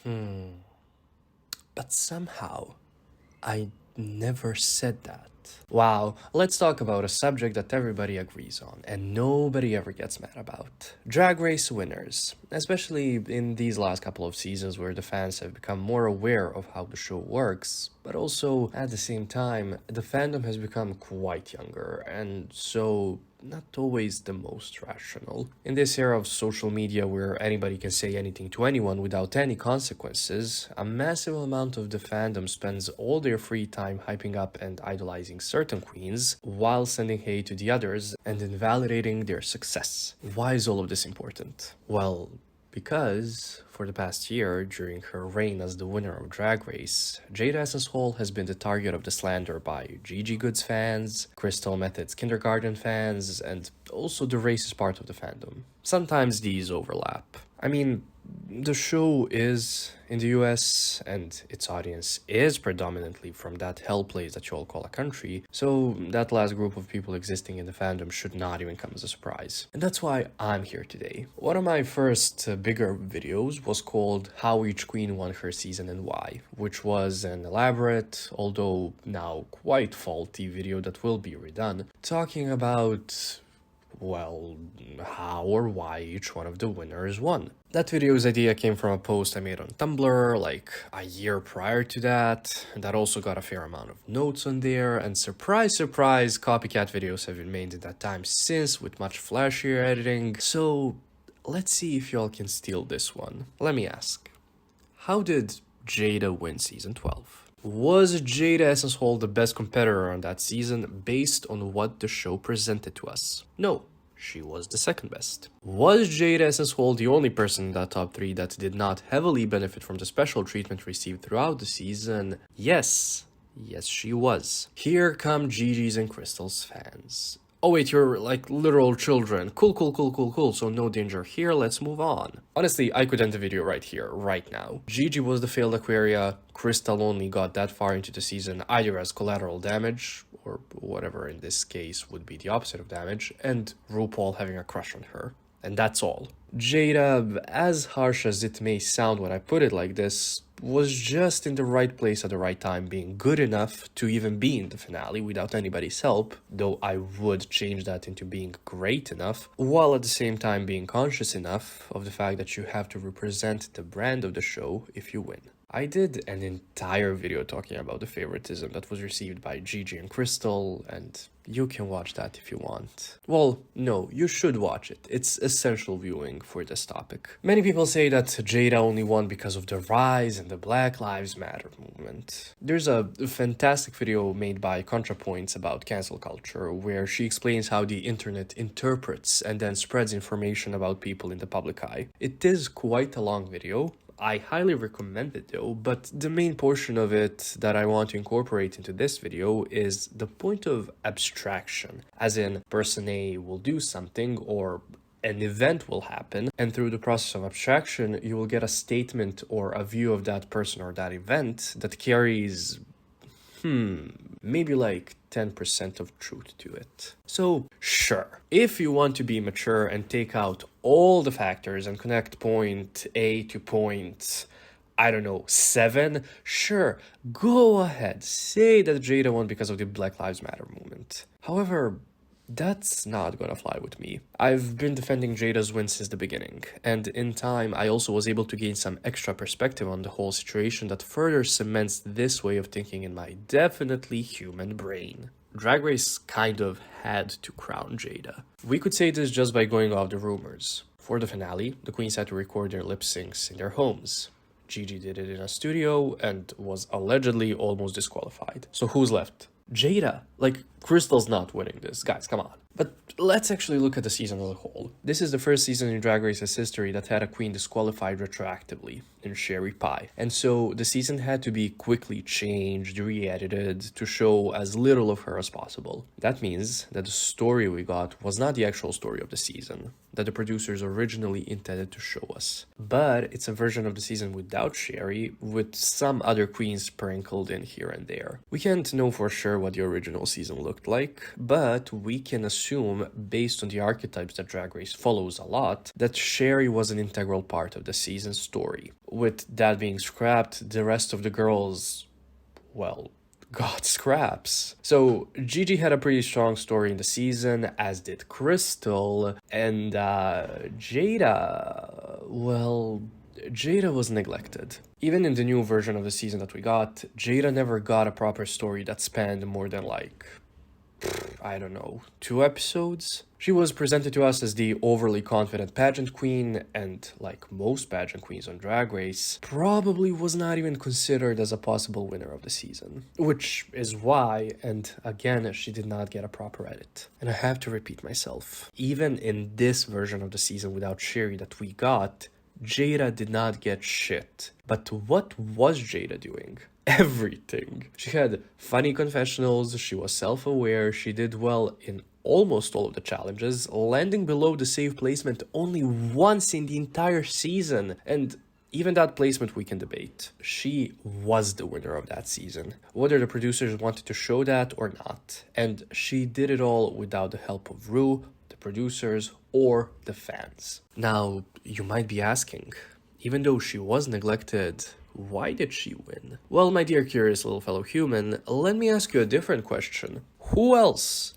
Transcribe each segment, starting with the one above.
But somehow, I never said that. Wow, let's talk about a subject that everybody agrees on and nobody ever gets mad about. Drag Race winners, especially in these last couple of seasons where the fans have become more aware of how the show works, but also at the same time, the fandom has become quite younger and so not always the most rational. In this era of social media where anybody can say anything to anyone without any consequences, a massive amount of the fandom spends all their free time hyping up and idolizing certain queens while sending hate to the others and invalidating their success. Why is all of this important? Well, because for the past year, during her reign as the winner of Drag Race, Jaida Essence Hall has been the target of the slander by Gigi Good's fans, Crystal Method's kindergarten fans, and also the racist part of the fandom. Sometimes these overlap. I mean, the show is in the US and its audience is predominantly from that hell place that you all call a country, so that last group of people existing in the fandom should not even come as a surprise. And that's why I'm here today. One of my first bigger videos was called How Each Queen Won Her Season and Why, which was an elaborate, although now quite faulty video that will be redone, talking about well, how or why each one of the winners won. That video's idea came from a post I made on Tumblr like a year prior to that, and that also got a fair amount of notes on there, and surprise, surprise, copycat videos have been made in that time since with much flashier editing, so let's see if y'all can steal this one. Let me ask, how did Jaida win season 12? Was Jaida Essence Hall the best competitor on that season based on what the show presented to us? No, she was the second best. Was Jaida Essence Hall the only person in that top 3 that did not heavily benefit from the special treatment received throughout the season? Yes. Yes, she was. Here come Gigi's and Crystal's fans. Oh wait, you're like literal children. Cool, so no danger here, let's move on. Honestly, I could end the video right here, right now. Gigi was the failed Aquaria, Crystal only got that far into the season either as collateral damage, or whatever in this case would be the opposite of damage, and RuPaul having a crush on her. And that's all. Jaida, as harsh as it may sound when I put it like this, was just in the right place at the right time, being good enough to even be in the finale without anybody's help, though I would change that into being great enough, while at the same time being conscious enough of the fact that you have to represent the brand of the show if you win. I did an entire video talking about the favoritism that was received by Gigi and Crystal, and you can watch that if you want. Well, no, you should watch it. It's essential viewing for this topic. Many people say that Jaida only won because of the rise in the Black Lives Matter movement. There's a fantastic video made by ContraPoints about cancel culture, where she explains how the internet interprets and then spreads information about people in the public eye. It is quite a long video. I highly recommend it though, but the main portion of it that I want to incorporate into this video is the point of abstraction, as in person A will do something or an event will happen, and through the process of abstraction you will get a statement or a view of that person or that event that carries maybe like 10% of truth to it. So sure, if you want to be mature and take out all the factors and connect point A to point, I don't know, 7, sure, go ahead, say that Jaida won because of the Black Lives Matter movement. However, that's not gonna fly with me. I've been defending Jaida's win since the beginning, and in time I also was able to gain some extra perspective on the whole situation that further cements this way of thinking in my definitely human brain. Drag Race kind of had to crown Jaida. We could say this just by going off the rumors. For the finale, the queens had to record their lip syncs in their homes. Gigi did it in a studio and was allegedly almost disqualified. So who's left? Jaida. Like, Crystal's not winning this, guys, come on. But let's actually look at the season as a whole. This is the first season in Drag Race's history that had a queen disqualified retroactively in Sherry Pie. And so the season had to be quickly changed, re-edited to show as little of her as possible. That means that the story we got was not the actual story of the season that the producers originally intended to show us. But it's a version of the season without Sherry, with some other queens sprinkled in here and there. We can't know for sure what the original season looked like, but we can assume assume, based on the archetypes that Drag Race follows a lot, that Sherry was an integral part of the season's story. With that being scrapped, the rest of the girls, well, got scraps. So Gigi had a pretty strong story in the season, as did Crystal, and Jaida, well, Jaida was neglected. Even in the new version of the season that we got, Jaida never got a proper story that spanned more than like, I don't know, 2 episodes? She was presented to us as the overly confident pageant queen, and like most pageant queens on Drag Race, probably was not even considered as a possible winner of the season. Which is why, and again, she did not get a proper edit. And I have to repeat myself, even in this version of the season without Sherry that we got, Jaida did not get shit. But what was Jaida doing? Everything. She had funny confessionals, she was self-aware, she did well in almost all of the challenges, landing below the safe placement only once in the entire season. And even that placement we can debate. She was the winner of that season, whether the producers wanted to show that or not. And she did it all without the help of Ru, the producers, or the fans. Now, you might be asking, even though she was neglected, why did she win? Well, my dear curious little fellow human, let me ask you a different question. Who else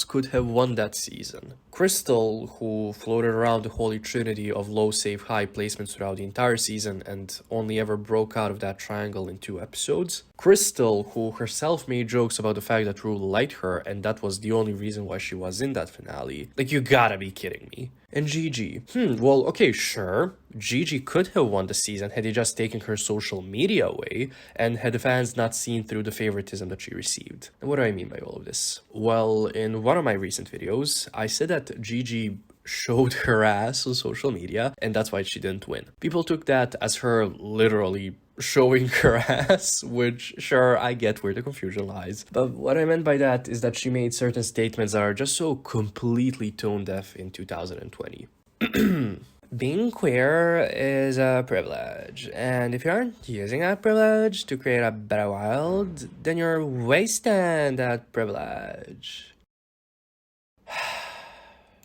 could have won that season? Crystal, who floated around the holy trinity of low, safe, high placements throughout the entire season and only ever broke out of that triangle in 2 episodes. Crystal, who herself made jokes about the fact that Ru liked her and that was the only reason why she was in that finale. Like, you gotta be kidding me. And Gigi. Well, okay, sure. Gigi could have won the season had he just taken her social media away and had the fans not seen through the favoritism that she received. And what do I mean by all of this? Well, in one of my recent videos, I said that Gigi showed her ass on social media and that's why she didn't win. People took that as her literally showing her ass, which sure, I get where the confusion lies. But what I meant by that is that she made certain statements that are just so completely tone deaf in 2020. Being queer is a privilege, and if you aren't using that privilege to create a better world, then you're wasting that privilege.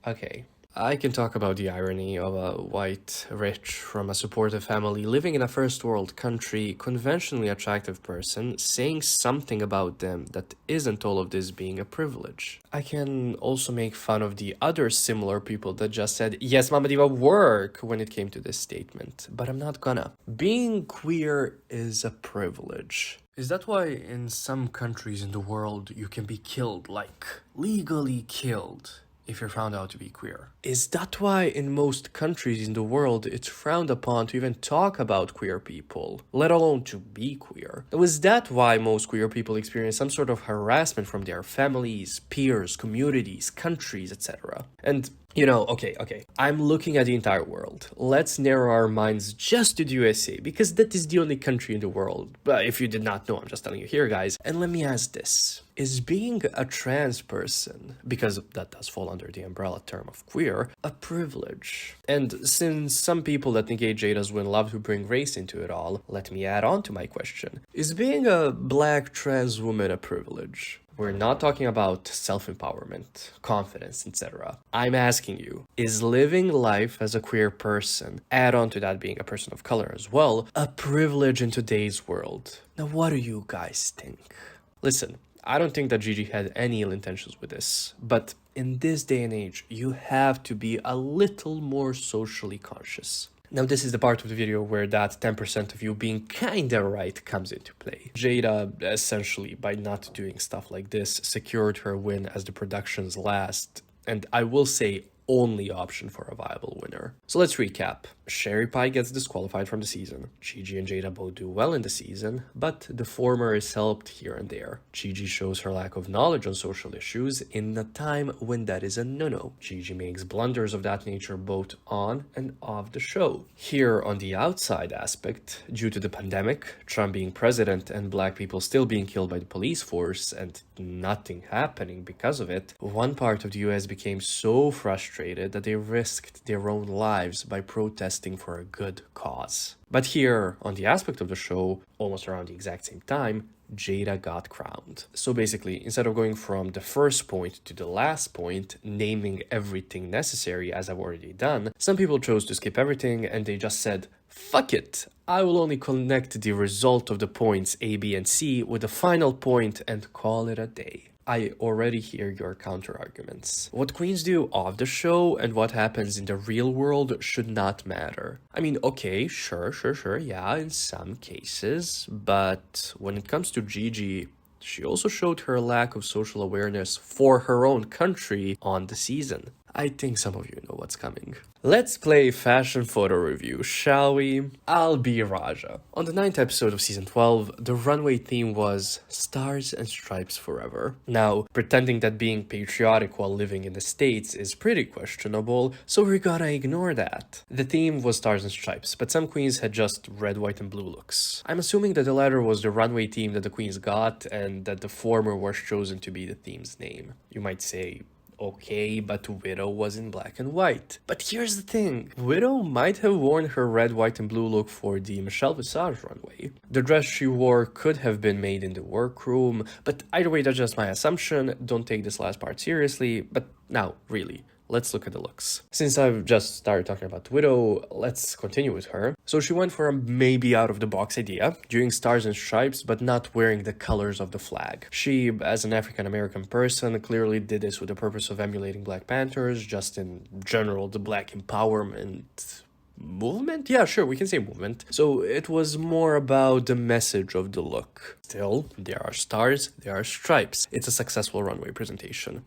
Okay. I can talk about the irony of a white, rich, from a supportive family living in a first world country, conventionally attractive person saying something about them that isn't all of this being a privilege. I can also make fun of the other similar people that just said, yes, Mama Diva, work, when it came to this statement, but I'm not gonna. Being queer is a privilege. Is that why in some countries in the world you can be killed, like legally killed, if you're found out to be queer? Is that why in most countries in the world it's frowned upon to even talk about queer people, let alone to be queer? Was that why most queer people experience some sort of harassment from their families, peers, communities, countries, etc.? And you know, okay, I'm looking at the entire world. Let's narrow our minds just to the USA, because that is the only country in the world. But if you did not know, I'm just telling you here, guys. And let me ask this. Is being a trans person, because that does fall under the umbrella term of queer, a privilege? And since some people that negate Jada's win love to bring race into it all, let me add on to my question. Is being a black trans woman a privilege? We're not talking about self-empowerment, confidence, etc. I'm asking you, is living life as a queer person, add on to that being a person of color as well, a privilege in today's world? Now, what do you guys think? Listen, I don't think that Gigi had any ill intentions with this, but in this day and age, you have to be a little more socially conscious. Now, this is the part of the video where that 10% of you being kinda right comes into play. Jaida, essentially, by not doing stuff like this, secured her win as the production's last, and I will say only option for a viable winner. So let's recap. Sherry Pie gets disqualified from the season. Gigi and Jaida both do well in the season, but the former is helped here and there. Gigi shows her lack of knowledge on social issues in a time when that is a no-no. Gigi makes blunders of that nature both on and off the show. Here on the outside aspect, due to the pandemic, Trump being president and black people still being killed by the police force and nothing happening because of it, one part of the US became so frustrated that they risked their own lives by protesting protesting for a good cause. But here, on the aspect of the show, almost around the exact same time, Jaida got crowned. So basically, instead of going from the first point to the last point, naming everything necessary as I've already done, some people chose to skip everything and they just said, fuck it, I will only connect the result of the points A, B, and C with the final point and call it a day. I already hear your counter-arguments. What queens do off the show and what happens in the real world should not matter. I mean, okay, sure, yeah, in some cases, but when it comes to Gigi, she also showed her lack of social awareness for her own country on the season. I think some of you know what's coming. Let's play fashion photo review, shall we? I'll be Raja. On the 9th episode of season 12, the runway theme was Stars and Stripes Forever. Now, pretending that being patriotic while living in the States is pretty questionable, so we're gonna ignore that. The theme was Stars and Stripes, but some queens had just red, white, and blue looks. I'm assuming that the latter was the runway theme that the queens got, and that the former was chosen to be the theme's name. You might say, okay, but Widow was in black and white. But here's the thing. Widow might have worn her red, white, and blue look for the Michelle Visage runway. The dress she wore could have been made in the workroom, but either way, that's just my assumption. Don't take this last part seriously, but now, really. Let's look at the looks. Since I've just started talking about Widow, let's continue with her. So she went for a maybe out-of-the-box idea, doing stars and stripes, but not wearing the colors of the flag. She, as an African-American person, clearly did this with the purpose of emulating Black Panthers, just in general, the Black empowerment movement? Yeah, sure, we can say movement. So it was more about the message of the look. Still, there are stars, there are stripes. It's a successful runway presentation.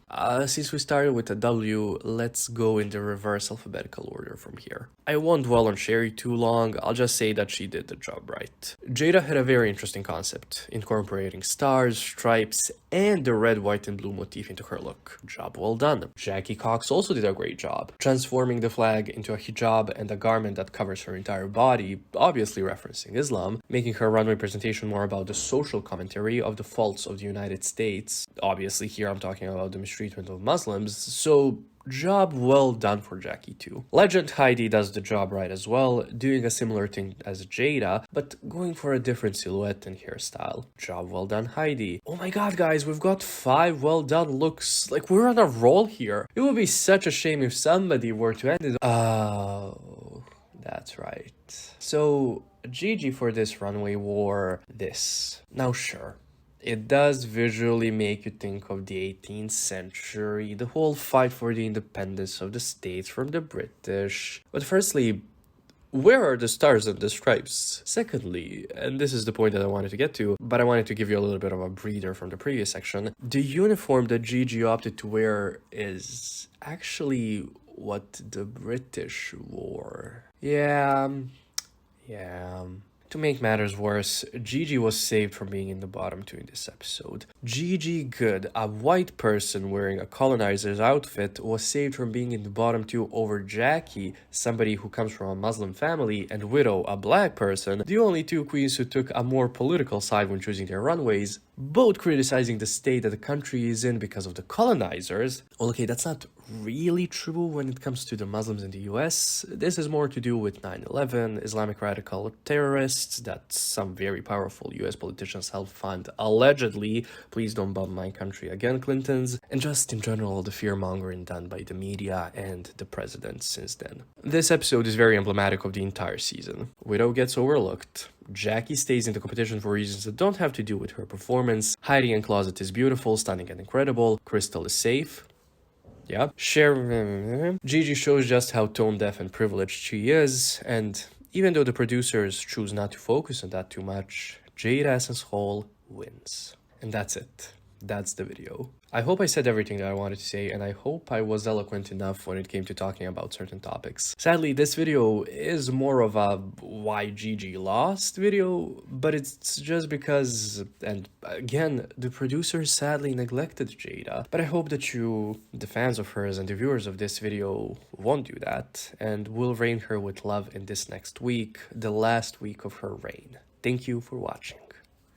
Since we started with a W, let's go in the reverse alphabetical order from here. I won't dwell on Sherry too long, I'll just say that she did the job right. Jaida had a very interesting concept, incorporating stars, stripes, and the red, white, and blue motif into her look. Job well done. Jackie Cox also did a great job, transforming the flag into a hijab and a garment that covers her entire body, obviously referencing Islam, making her runway presentation more about the social commentary of the faults of the United States. Obviously here I'm talking about the mistreatment of Muslims, so job well done for Jackie too. Legend Heidi does the job right as well, doing a similar thing as Jaida, but going for a different silhouette and hairstyle. Job well done Heidi. Oh my god guys, we've got 5 well done looks, like we're on a roll here. It would be such a shame if somebody were to end it. Oh, that's right. So Gigi for this runway wore this. Now sure, it does visually make you think of the 18th century, the whole fight for the independence of the states from the British. But firstly, where are the stars and the stripes? Secondly, and this is the point that I wanted to get to, but I wanted to give you a little bit of a breather from the previous section, the uniform that Gigi opted to wear is actually what the British wore. Yeah. To make matters worse, Gigi was saved from being in the bottom 2 in this episode. Gigi Good, a white person wearing a colonizer's outfit, was saved from being in the bottom 2 over Jackie, somebody who comes from a Muslim family, and Widow, a black person, the only 2 queens who took a more political side when choosing their runways, both criticizing the state that the country is in because of the colonizers. Well, okay, that's not really true when it comes to the Muslims in the US. This is more to do with 9/11, Islamic radical terrorists that some very powerful US politicians helped fund, allegedly. Please don't bomb my country again, Clintons. And just in general, the fear-mongering done by the media and the president since then. This episode is very emblematic of the entire season. Widow gets overlooked. Jackie stays in the competition for reasons that don't have to do with her performance. Heidi in Closet is beautiful, stunning, and incredible. Crystal is safe. Yeah. Gigi shows just how tone-deaf and privileged she is, and even though the producers choose not to focus on that too much, Jade Essence Hall wins. And that's it. That's the video. I hope I said everything that I wanted to say, and I hope I was eloquent enough when it came to talking about certain topics. Sadly, this video is more of a why Gigi lost video, but it's just because, and again, the producers sadly neglected Jaida. But I hope that you, the fans of hers and the viewers of this video, won't do that, and will reign her with love in this next week, the last week of her reign. Thank you for watching.